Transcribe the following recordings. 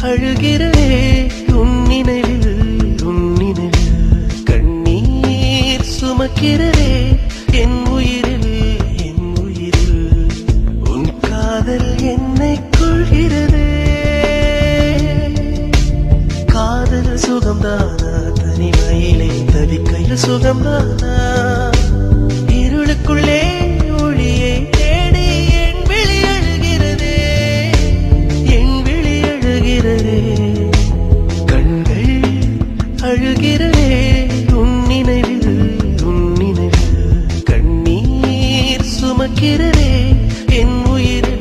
அழுகிறதே உன் நினைவில் கண்ணீர் சுமக்கிறதே என் உயிரில் உன் காதல் என்னை கொள்கிறதே. காதல் சுகம்தானா, தனிமையிலே தவிக்கையில் சுகம்தானா, இருளுக்குள்ளே ஒளியை தேடி என் விழி அழுகிறதே, என் விழி அழுகிறதே. கண்கள் அழுகிறதே உன் நினைவில் கண்ணீர் சுமக்கிறதே என் உயிரில்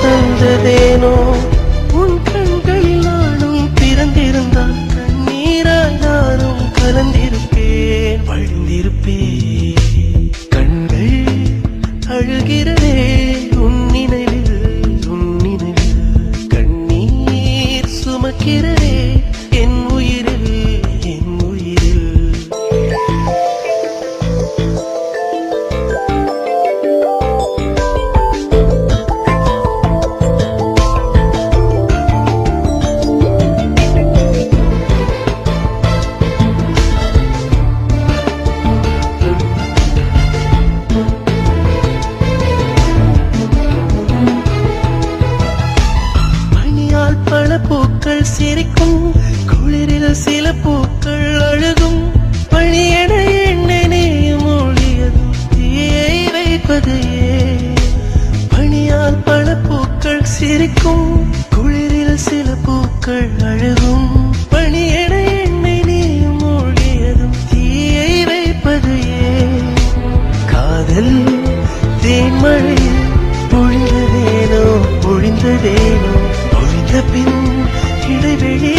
தந்ததேனோ உன் கண்களில் நானும் பிறந்திருந்தால் கண்ணீராய் நானும் கலந்திருப்பேன், வழிந்திருப்பேன். கண்கள் அழுகிறதே உன் நினைவில் கண்ணீர் சுமக்கிறதே என் உயிரில் பூக்கள் சிரிக்கும், குளிரில் சில பூக்கள் அழுகும், பணியென எண்ணெயும் ஒளியதும் தீயை வைப்பது ஏன்? பணியால் பல பூக்கள் சிரிக்கும், குளிரில் சில பூக்கள் அழுகும், பணியென எண்ணெயும் ஒளியதும் தீயை வைப்பது ஏன்? காதல் தேன்மழையில் பொழிந்ததேனோ பொழிந்த பின் இடைவெளி